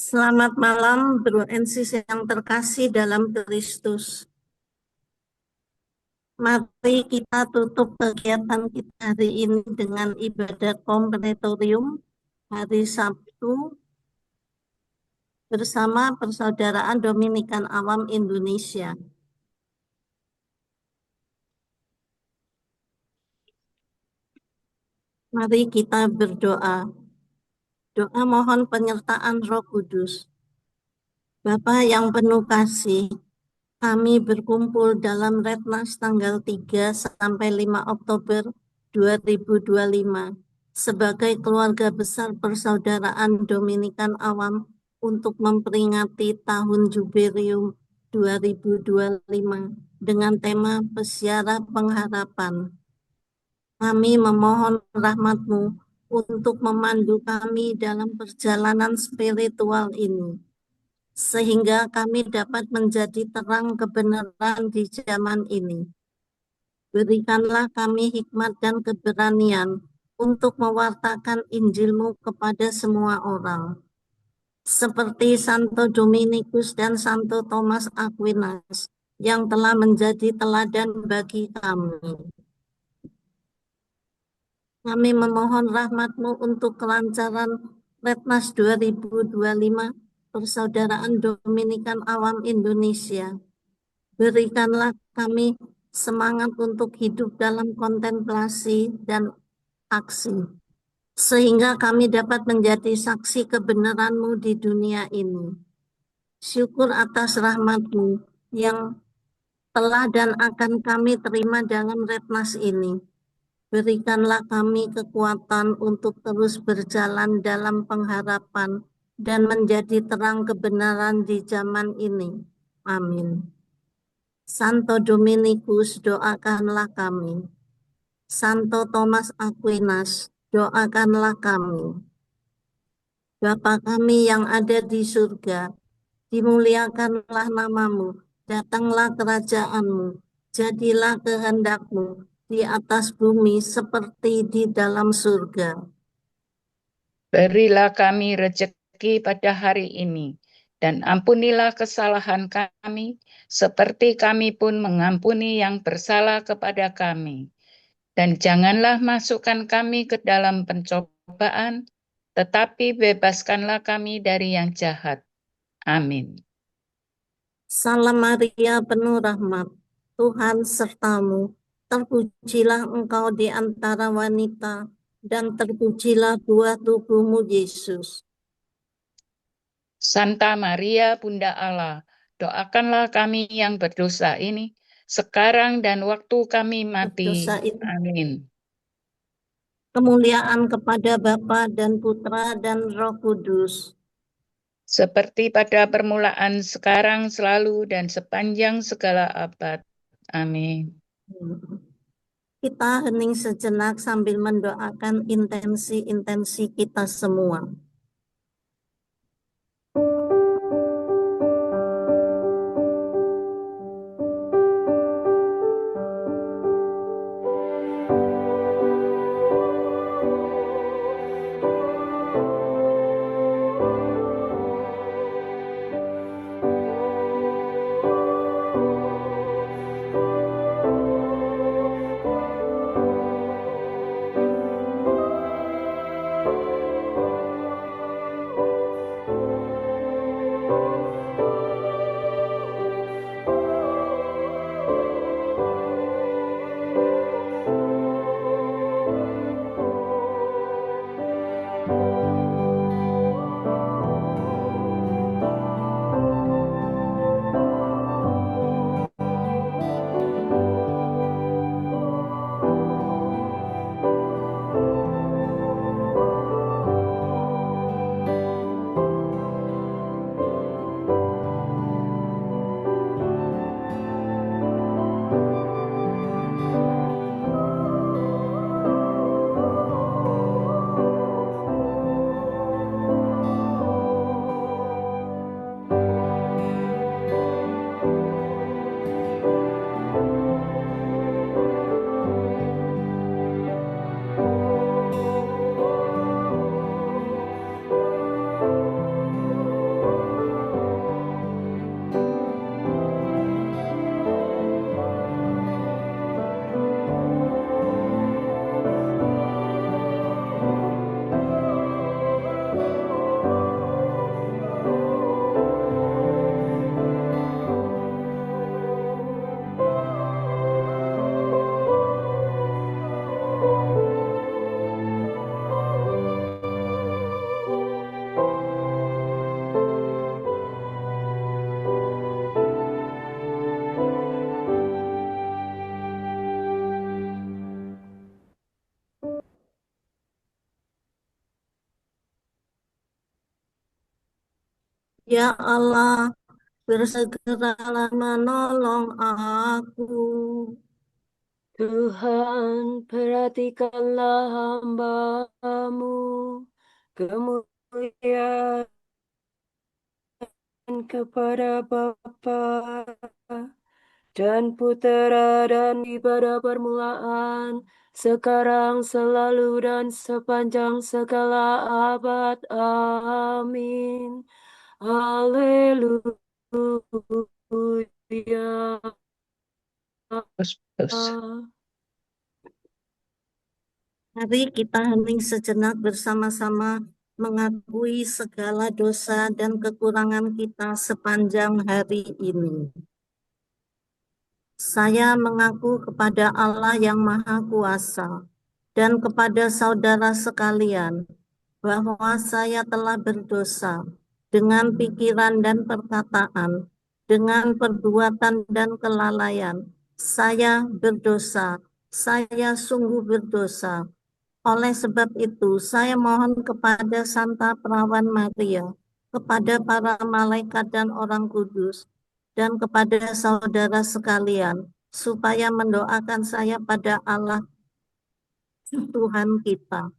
Selamat malam, Bro Ensis yang terkasih dalam Kristus. Mari kita tutup kegiatan kita hari ini dengan ibadah kompletorium hari Sabtu bersama Persaudaraan Dominikan Awam Indonesia. Mari kita berdoa. Doa mohon penyertaan Roh Kudus. Bapa yang penuh kasih, kami berkumpul dalam Retnas tanggal 3 sampai 5 Oktober 2025 sebagai keluarga besar Persaudaraan Dominikan Awam untuk memperingati tahun jubileum 2025 dengan tema Peziarah Pengharapan. Kami memohon rahmat-Mu untuk memandu kami dalam perjalanan spiritual ini, sehingga kami dapat menjadi terang kebenaran di zaman ini. Berikanlah kami hikmat dan keberanian untuk mewartakan Injil-Mu kepada semua orang. Seperti Santo Dominikus dan Santo Thomas Aquinas yang telah menjadi teladan bagi kami. Kami memohon rahmat-Mu untuk kelancaran Retnas 2025 Persaudaraan Dominikan Awam Indonesia. Berikanlah kami semangat untuk hidup dalam kontemplasi dan aksi, sehingga kami dapat menjadi saksi kebenaran-Mu di dunia ini. Syukur atas rahmat-Mu yang telah dan akan kami terima dalam Retnas ini. Berikanlah kami kekuatan untuk terus berjalan dalam pengharapan dan menjadi terang kebenaran di zaman ini. Amin. Santo Dominikus, doakanlah kami. Santo Thomas Aquinas, doakanlah kami. Bapa kami yang ada di surga, dimuliakanlah nama-Mu, datanglah kerajaan-Mu, jadilah kehendak-Mu di atas bumi seperti di dalam surga. Berilah kami rezeki pada hari ini, dan ampunilah kesalahan kami, seperti kami pun mengampuni yang bersalah kepada kami. Dan janganlah masukkan kami ke dalam pencobaan, tetapi bebaskanlah kami dari yang jahat. Amin. Salam Maria, penuh rahmat, Tuhan sertamu. Terpujilah engkau di antara wanita, dan terpujilah buah tubuhmu, Yesus. Santa Maria, Bunda Allah, doakanlah kami yang berdosa ini, sekarang dan waktu kami mati. Berdosa ini. Amin. Kemuliaan kepada Bapa dan Putra dan Roh Kudus. Seperti pada permulaan, sekarang, selalu, dan sepanjang segala abad. Amin. Kita hening sejenak sambil mendoakan intensi-intensi kita semua. Ya Allah, bersegeralah menolong aku. Tuhan, perhatikanlah hamba-Mu, kemuliaan kepada Bapa dan Putera dan pada permulaan, sekarang, selalu, dan sepanjang segala abad. Amin. Haleluya. Terus. Mari kita hening sejenak bersama-sama mengakui segala dosa dan kekurangan kita sepanjang hari ini. Saya mengaku kepada Allah yang Maha Kuasa dan kepada saudara sekalian bahwa saya telah berdosa dengan pikiran dan perkataan, dengan perbuatan dan kelalaian. Saya berdosa, saya sungguh berdosa. Oleh sebab itu, saya mohon kepada Santa Perawan Maria, kepada para malaikat dan orang kudus, dan kepada saudara sekalian, supaya mendoakan saya pada Allah Tuhan kita.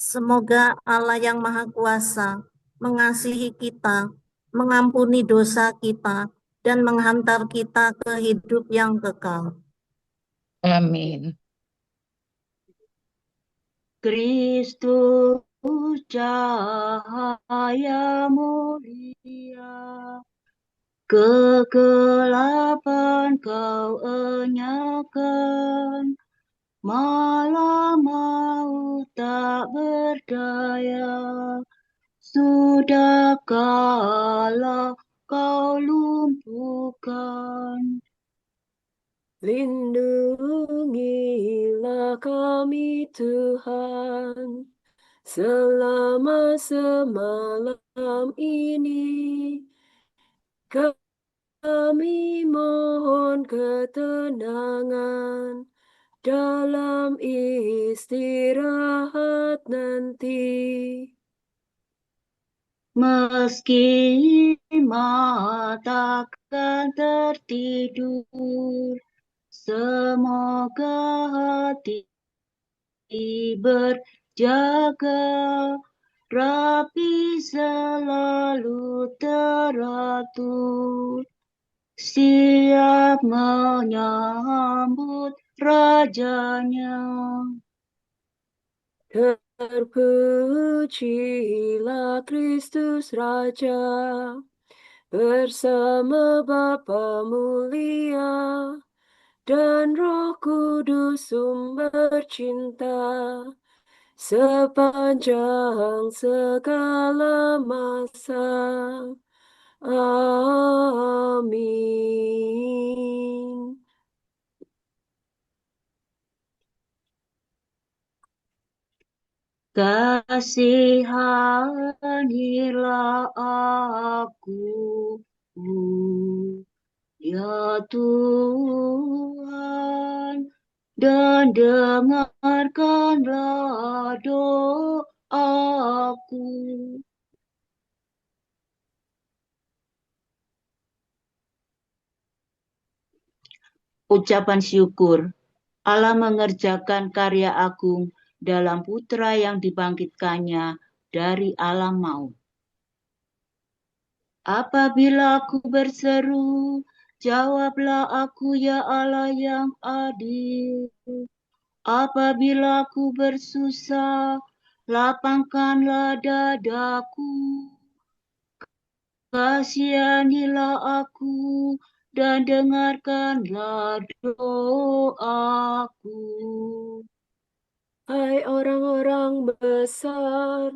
Semoga Allah yang Maha Kuasa mengasihi kita, mengampuni dosa kita, dan menghantar kita ke hidup yang kekal. Amin. Kristus cahaya mulia, kegelapan kau enyahkan, malam maut tak berdaya, sudah kalah kau lumpuhkan. Lindungilah kami Tuhan, selama semalam ini. Kami mohon ketenangan dalam istirahat nanti. Meski mata akan tertidur, semoga hati berjaga, rapi selalu teratur, siap menyambut rajanya. Terpujilah Kristus Raja, bersama Bapa mulia dan Roh Kudus sumber cinta, sepanjang segala masa. Amin. Kasihanilah aku, ya Tuhan, dan dengarkanlah doaku. Ucapan syukur. Allah mengerjakan karya agung dalam Putra yang dibangkitkannya dari alam maut. Apabila aku berseru, jawablah aku, ya Allah yang adil. Apabila aku bersusah, lapangkanlah dadaku. Kasihanilah aku dan dengarkanlah doaku. Hai orang-orang besar,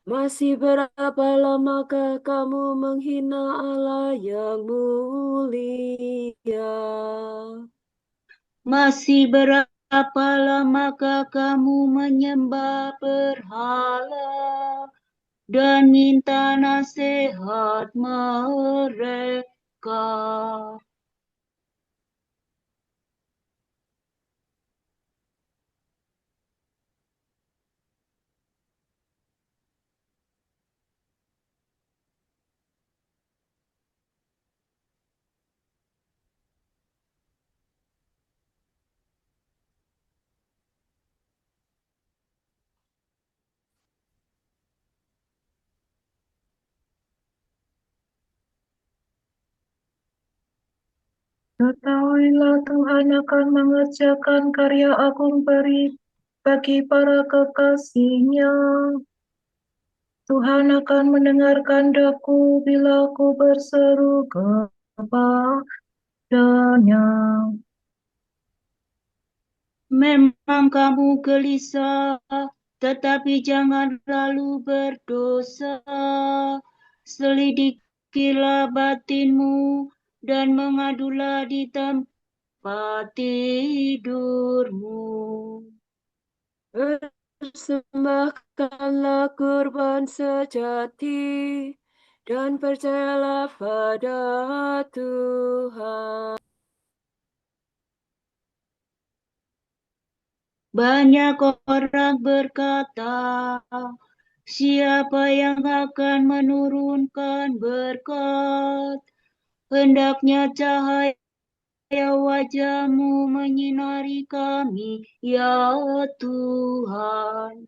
masih berapa lamakah kamu menghina Allah yang mulia? Masih berapa lamakah kamu menyembah berhala dan minta nasihat mereka? Ketahuilah Tuhan akan mengerjakan karya agung bagi para kekasihnya. Tuhan akan mendengarkan daku bila aku berseru kepadanya. Memang kamu gelisah, tetapi jangan lalu berdosa. Selidikilah batinmu dan mengadulah di tempat tidurmu. Persembahkanlah kurban sejati dan percayalah pada Tuhan. Banyak orang berkata, siapa yang akan menurunkan berkat? Hendaknya cahaya wajah-Mu menyinari kami, ya Tuhan.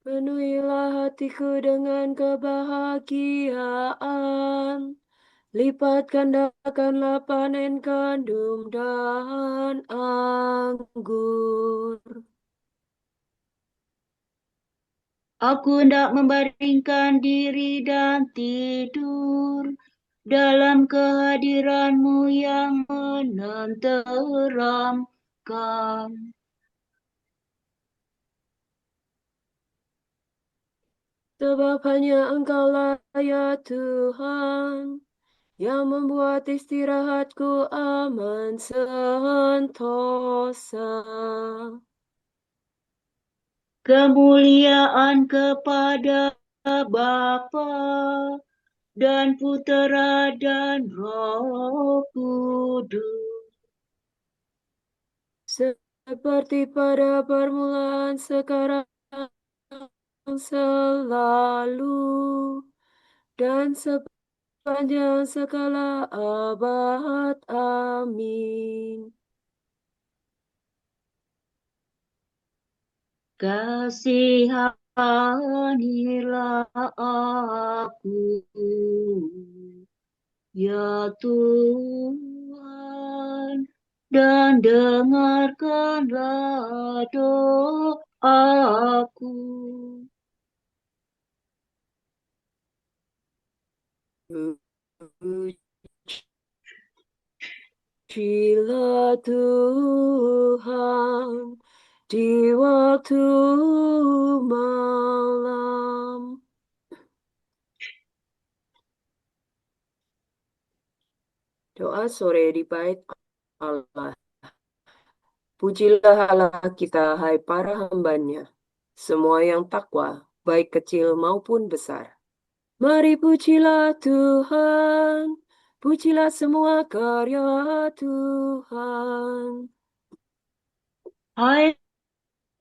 Penuhilah hatiku dengan kebahagiaan. Lipat gandakanlah panen gandum dan anggur. Aku hendak membaringkan diri dan tidur dalam kehadiran-Mu yang menenteramkan. Sebab hanya Engkaulah ya Tuhan, yang membuat istirahatku aman sentosa. Kemuliaan kepada Bapa dan Putera dan Roh Kudus. Seperti pada permulaan, sekarang, selalu, dan sepanjang segala abad. Amin. Kasihanilah aku, ya Tuhan, dan dengarkanlah doaku. Pujilah Tuhan di waktu malam. Doa sore di bait Allah. Pujilah Allah kita, hai para hamba-Nya, semua yang takwa, baik kecil maupun besar. Mari pujilah Tuhan, pujilah semua karya Tuhan. Hai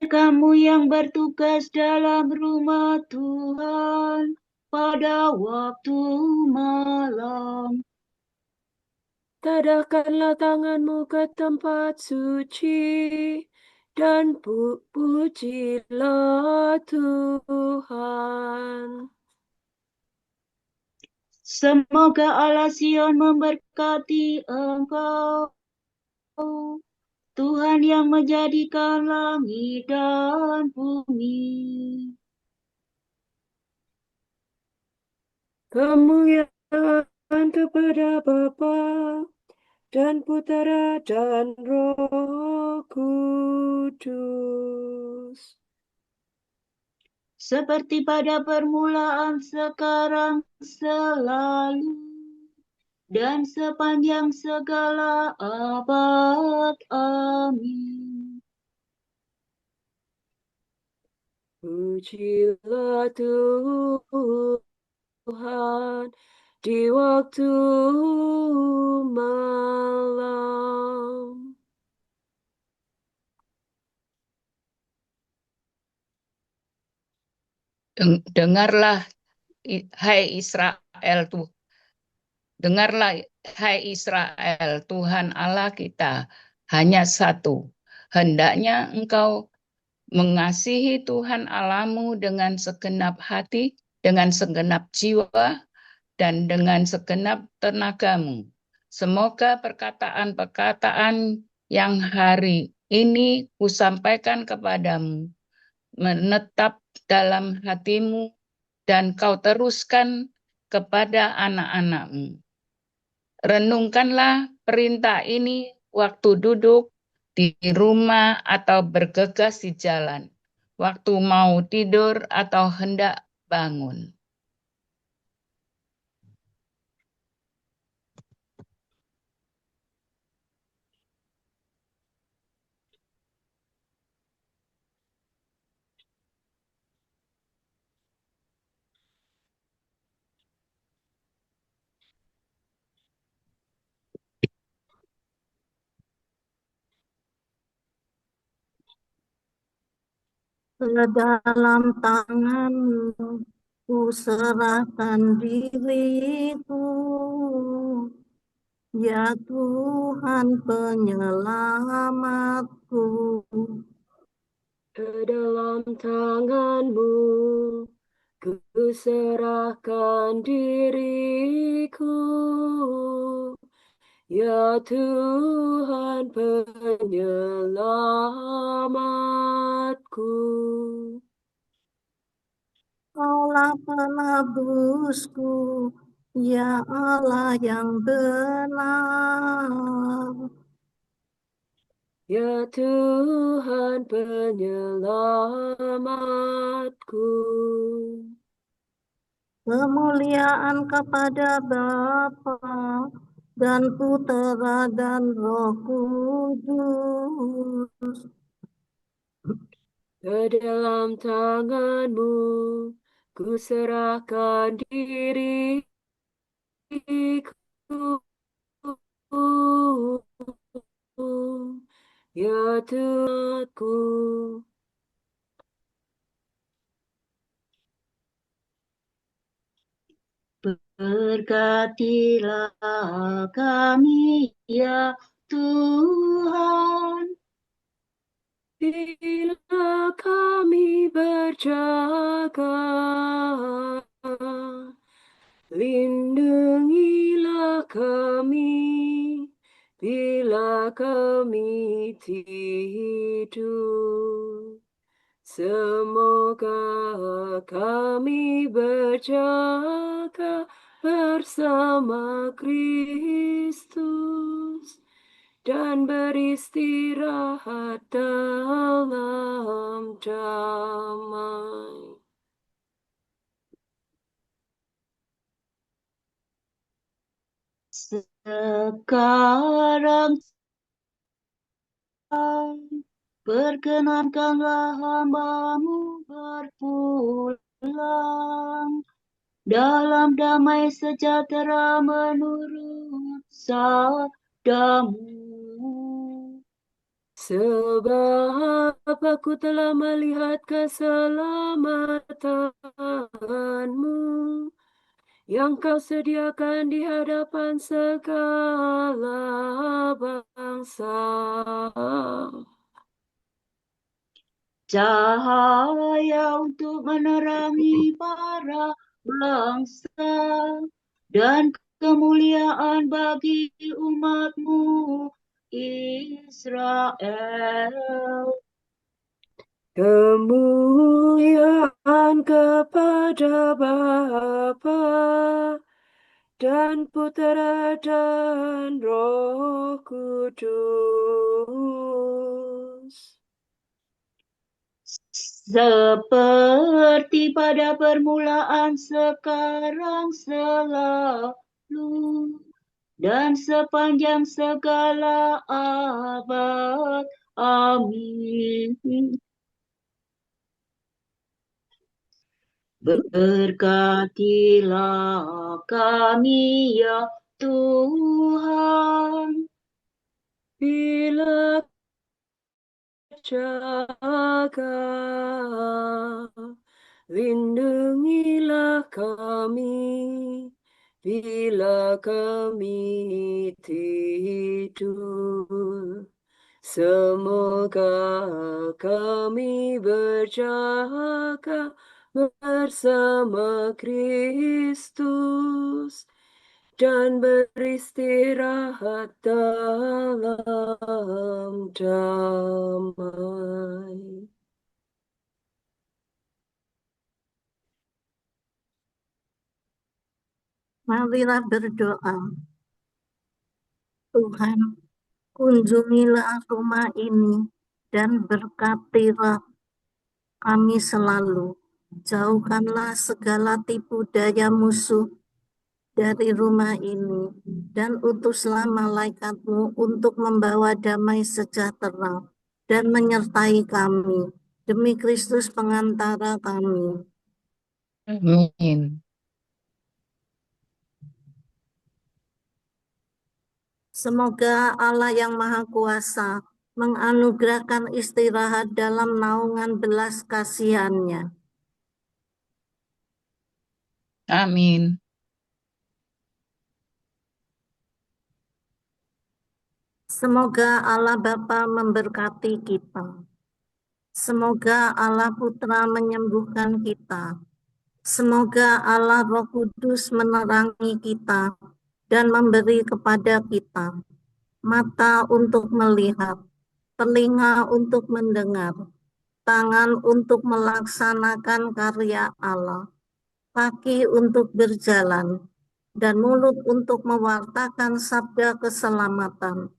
kamu yang bertugas dalam rumah Tuhan pada waktu malam. Tadahkanlah tanganmu ke tempat suci dan pujilah Tuhan. Semoga Allah Sion memberkati engkau. Tuhan yang menjadikan langit dan bumi. Kemuliaan kepada Bapa dan Putera dan Roh Kudus. Seperti pada permulaan, sekarang, selalu, dan sepanjang segala abad. Amin. Pujilah Tuhan di waktu malam. Dengarlah, hai Israel, dengarlah, hai Israel, Tuhan Allah kita hanya satu. Hendaknya engkau mengasihi Tuhan Allahmu dengan segenap hati, dengan segenap jiwa, dan dengan segenap tenagamu. Semoga perkataan-perkataan yang hari ini kusampaikan kepadamu menetap dalam hatimu dan kau teruskan kepada anak-anakmu. Renungkanlah perintah ini waktu duduk di rumah atau bergegas di jalan, waktu mau tidur atau hendak bangun. Ke dalam tangan-Mu ku serahkan diriku, ya Tuhan penyelamatku. Ke dalam tangan-Mu ku serahkan diriku, ya Tuhan penyelamatku. Kaulah penebusku, ya Allah yang benar. Ya Tuhan penyelamatku. Kemuliaan kepada Bapa dan Putera dan Roh Kudus. Ke dalam tangan-Mu ku serahkan diriku, ya Tuhanku. Berkatilah kami ya Tuhan, Bila kami berjaga, lindungilah kami bila kami tidur. Semoga kami berjaga bersama Kristus dan beristirahat dalam damai. sekarang perkenankanlah hamba-Mu berpulang dalam damai sejahtera menurut sabda-Mu. Sebab aku telah melihat keselamatan-Mu yang Kau sediakan di hadapan segala bangsa. Cahaya untuk menerangi para bangsa dan kemuliaan bagi umat-Mu Israel. Kemuliaan kepada Bapa dan Putera dan Roh Kudus. Seperti pada permulaan, sekarang, selalu, dan sepanjang segala abad. Amin. Berkatilah kami ya Tuhan, Bila jaga, lindungilah kami bila kami tidur. Semoga kami berjaga bersama Kristus dan beristirahat dalam damai. Marilah berdoa. Tuhan, kunjungilah rumah ini dan berkatilah kami selalu. Jauhkanlah segala tipu daya musuh dari rumah ini, dan utuslah malaikatmu untuk membawa damai sejahtera dan menyertai kami. Demi Kristus pengantara kami. Amin. Semoga Allah yang Maha Kuasa menganugerahkan istirahat dalam naungan belas kasihan-Nya. Amin. Semoga Allah Bapa memberkati kita. Semoga Allah Putra menyembuhkan kita. Semoga Allah Roh Kudus menerangi kita dan memberi kepada kita mata untuk melihat, telinga untuk mendengar, tangan untuk melaksanakan karya Allah, kaki untuk berjalan, dan mulut untuk mewartakan sabda keselamatan.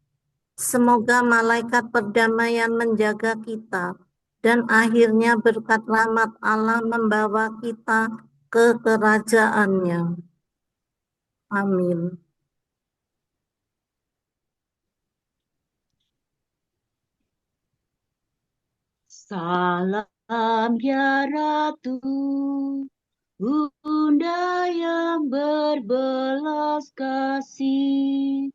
Semoga malaikat perdamaian menjaga kita, dan akhirnya berkat rahmat Allah membawa kita ke kerajaan-Nya. Amin. Salam ya Ratu, Bunda yang berbelas kasih,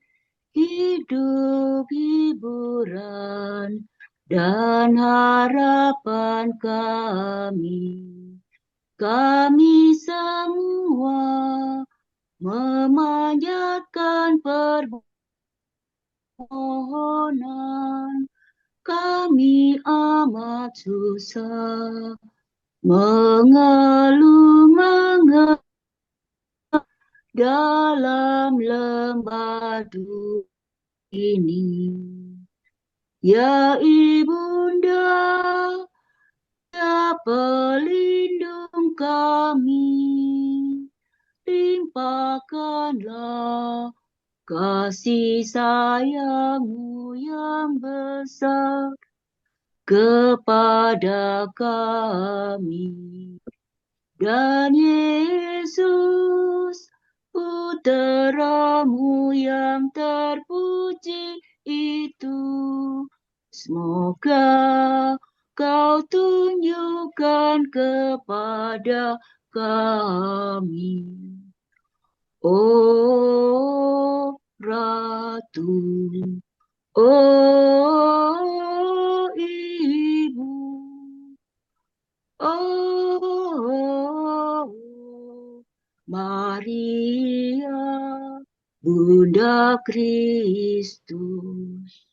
hidup, hiburan, dan harapan kami. Kami semua memanjatkan permohonan. Kami amat susah, mengeluh dalam lembah ini. Ya Ibunda, ya pelindung kami, limpahkanlah kasih sayang-Mu yang besar kepada kami. Dan Yesus, Putra-Mu yang terpuji itu, semoga Kau tunjukkan kepada kami. Oh Ratu, oh Ibu, oh Maria, Bunda Kristus.